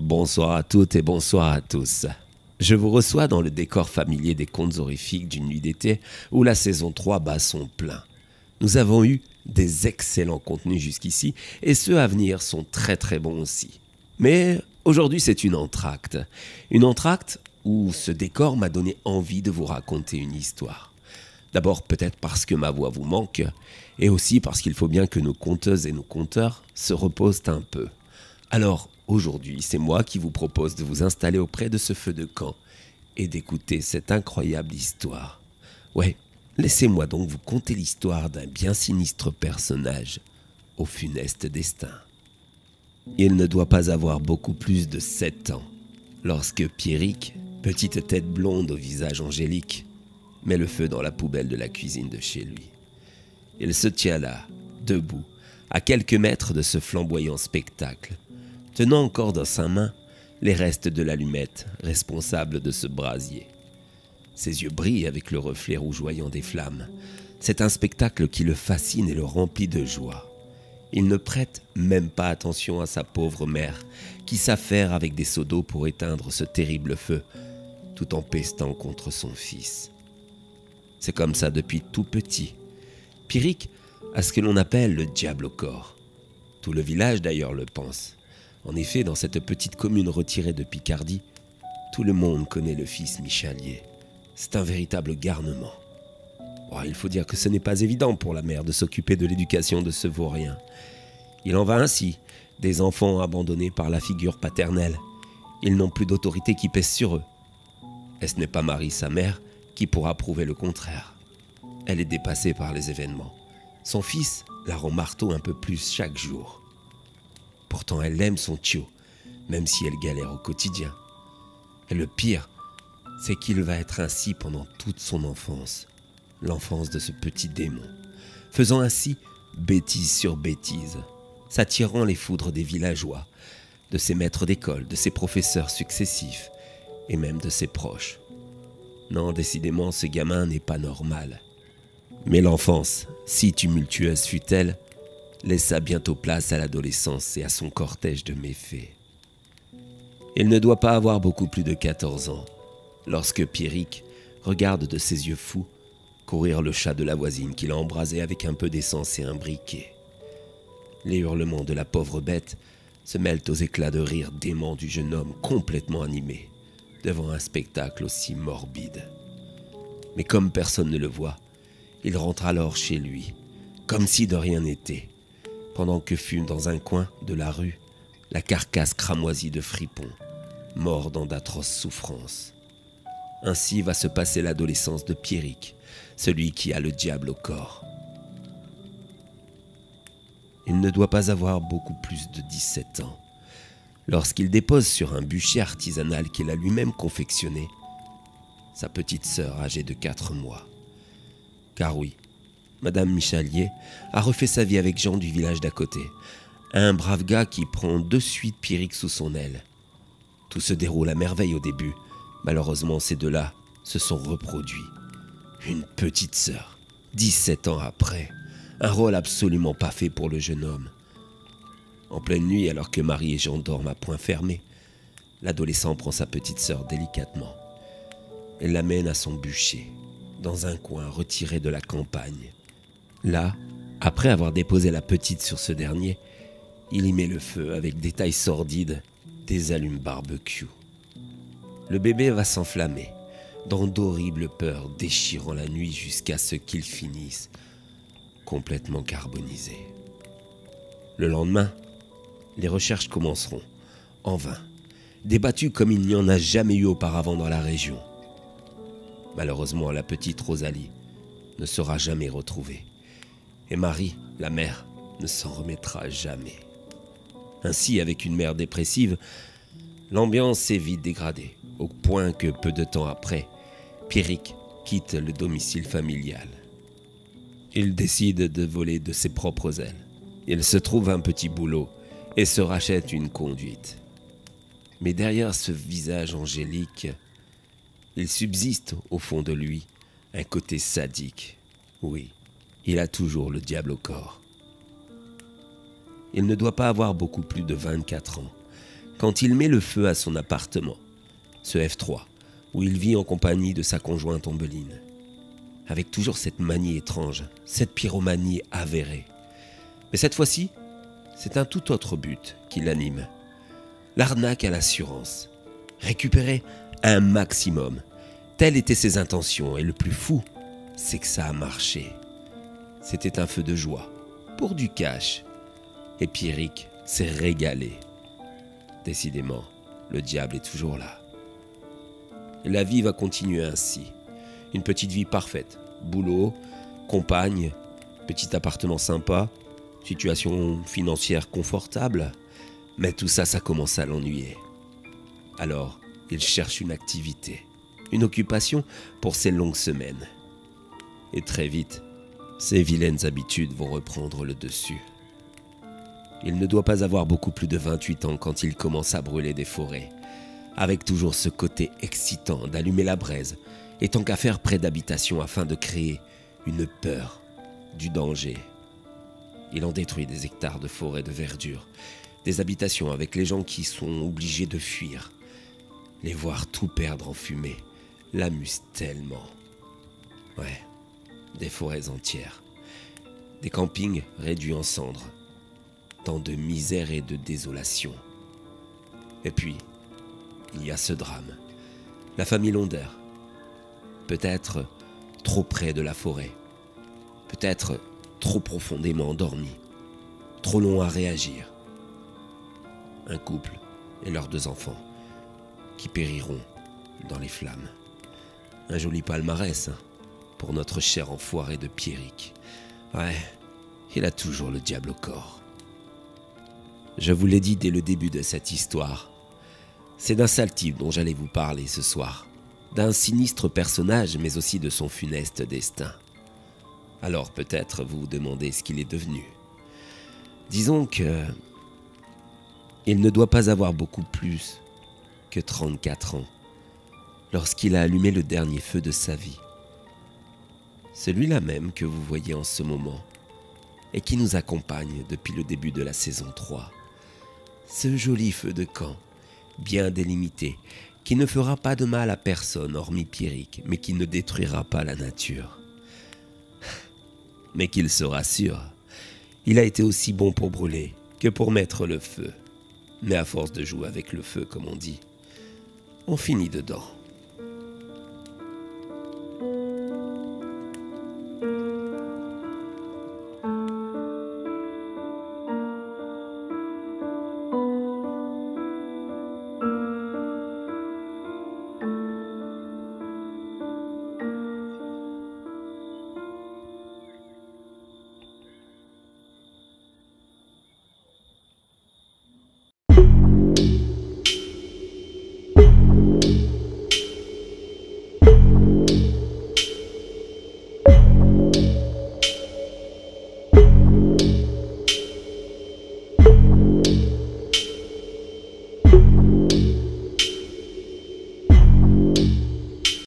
Bonsoir à toutes et bonsoir à tous. Je vous reçois dans le décor familier des contes horrifiques d'une nuit d'été où la saison 3 bat son plein. Nous avons eu des excellents contenus jusqu'ici et ceux à venir sont très bons aussi. Mais aujourd'hui c'est une entr'acte. Une entr'acte où ce décor m'a donné envie de vous raconter une histoire. D'abord peut-être parce que ma voix vous manque et aussi parce qu'il faut bien que nos conteuses et nos conteurs se reposent un peu. Alors aujourd'hui, c'est moi qui vous propose de vous installer auprès de ce feu de camp et d'écouter cette incroyable histoire. Ouais, laissez-moi donc vous conter l'histoire d'un bien sinistre personnage au funeste destin. Il ne doit pas avoir beaucoup plus de 7 ans lorsque Pierrick, petite tête blonde au visage angélique, met le feu dans la poubelle de la cuisine de chez lui. Il se tient là, debout, à quelques mètres de ce flamboyant spectacle, tenant encore dans sa main les restes de l'allumette responsable de ce brasier. Ses yeux brillent avec le reflet rougeoyant des flammes. C'est un spectacle qui le fascine et le remplit de joie. Il ne prête même pas attention à sa pauvre mère, qui s'affaire avec des seaux d'eau pour éteindre ce terrible feu, tout en pestant contre son fils. C'est comme ça depuis tout petit. Pierrick a ce que l'on appelle le diable au corps. Tout le village d'ailleurs le pense. En effet, dans cette petite commune retirée de Picardie, tout le monde connaît le fils Michalier. C'est un véritable garnement. Il faut dire que ce n'est pas évident pour la mère de s'occuper de l'éducation de ce vaurien. Il en va ainsi des enfants abandonnés par la figure paternelle. Ils n'ont plus d'autorité qui pèse sur eux. Et ce n'est pas Marie, sa mère, qui pourra prouver le contraire. Elle est dépassée par les événements. Son fils la rend marteau un peu plus chaque jour. Pourtant, elle aime son Thio, même si elle galère au quotidien. Et le pire, c'est qu'il va être ainsi pendant toute son enfance. L'enfance de ce petit démon. Faisant ainsi bêtise sur bêtise, s'attirant les foudres des villageois, de ses maîtres d'école, de ses professeurs successifs, et même de ses proches. Non, décidément, ce gamin n'est pas normal. Mais l'enfance, si tumultueuse fut-elle, laissa bientôt place à l'adolescence et à son cortège de méfaits. Il ne doit pas avoir beaucoup plus de 14 ans, lorsque Pierrick regarde de ses yeux fous courir le chat de la voisine qu'il a embrasé avec un peu d'essence et un briquet. Les hurlements de la pauvre bête se mêlent aux éclats de rire dément du jeune homme complètement animé, devant un spectacle aussi morbide. Mais comme personne ne le voit, il rentre alors chez lui, comme si de rien n'était, pendant que fume dans un coin de la rue la carcasse cramoisie de Fripon, mort dans d'atroces souffrances. Ainsi va se passer l'adolescence de Pierrick, celui qui a le diable au corps. Il ne doit pas avoir beaucoup plus de 17 ans, lorsqu'il dépose sur un bûcher artisanal qu'il a lui-même confectionné sa petite sœur âgée de 4 mois. Car oui, Madame Michalier a refait sa vie avec Jean du village d'à côté, un brave gars qui prend de suite Pierrick sous son aile. Tout se déroule à merveille au début. Malheureusement, ces deux-là se sont reproduits. Une petite sœur, 17 ans après, un rôle absolument pas fait pour le jeune homme. En pleine nuit, alors que Marie et Jean dorment à point fermé, l'adolescent prend sa petite sœur délicatement et l'amène à son bûcher, dans un coin retiré de la campagne. Là, après avoir déposé la petite sur ce dernier, il y met le feu avec des tailles sordides, des allumes barbecue. Le bébé va s'enflammer, dans d'horribles peurs déchirant la nuit jusqu'à ce qu'il finisse complètement carbonisé. Le lendemain, les recherches commenceront, en vain, débattues comme il n'y en a jamais eu auparavant dans la région. Malheureusement, la petite Rosalie ne sera jamais retrouvée. Et Marie, la mère, ne s'en remettra jamais. Ainsi, avec une mère dépressive, l'ambiance s'est vite dégradée, au point que peu de temps après, Pierrick quitte le domicile familial. Il décide de voler de ses propres ailes. Il se trouve un petit boulot et se rachète une conduite. Mais derrière ce visage angélique, il subsiste au fond de lui un côté sadique. Oui, il a toujours le diable au corps. Il ne doit pas avoir beaucoup plus de 24 ans quand il met le feu à son appartement, ce F3, où il vit en compagnie de sa conjointe Ombeline. Avec toujours cette manie étrange, cette pyromanie avérée. Mais cette fois-ci, c'est un tout autre but qui l'anime. L'arnaque à l'assurance. Récupérer un maximum. Telles étaient ses intentions, et le plus fou, c'est que ça a marché. C'était un feu de joie, pour du cash. Et Pierrick s'est régalé. Décidément, le diable est toujours là. Et la vie va continuer ainsi. Une petite vie parfaite. Boulot, compagne, petit appartement sympa, situation financière confortable. Mais tout ça, ça commence à l'ennuyer. Alors, il cherche une activité, une occupation pour ces longues semaines. Et très vite, ces vilaines habitudes vont reprendre le dessus. Il ne doit pas avoir beaucoup plus de 28 ans quand il commence à brûler des forêts, avec toujours ce côté excitant d'allumer la braise, et tant qu'à faire près d'habitations afin de créer une peur du danger. Il en détruit des hectares de forêts de verdure, des habitations avec les gens qui sont obligés de fuir. Les voir tout perdre en fumée l'amuse tellement. Ouais, des forêts entières, des campings réduits en cendres, tant de misère et de désolation. Et puis, il y a ce drame, la famille Londer. Peut-être trop près de la forêt, peut-être trop profondément endormi, trop long à réagir. Un couple et leurs 2 enfants qui périront dans les flammes. Un joli palmarès pour notre cher enfoiré de Pierrick. Ouais, il a toujours le diable au corps. Je vous l'ai dit dès le début de cette histoire, c'est d'un sale type dont j'allais vous parler ce soir. D'un sinistre personnage, mais aussi de son funeste destin. Alors peut-être vous vous demandez ce qu'il est devenu. Disons que il ne doit pas avoir beaucoup plus que 34 ans lorsqu'il a allumé le dernier feu de sa vie. Celui-là même que vous voyez en ce moment et qui nous accompagne depuis le début de la saison 3. Ce joli feu de camp, bien délimité, qui ne fera pas de mal à personne hormis Pierrick, mais qui ne détruira pas la nature. Mais qu'il se rassure, il a été aussi bon pour brûler que pour mettre le feu. Mais à force de jouer avec le feu, comme on dit, on finit dedans.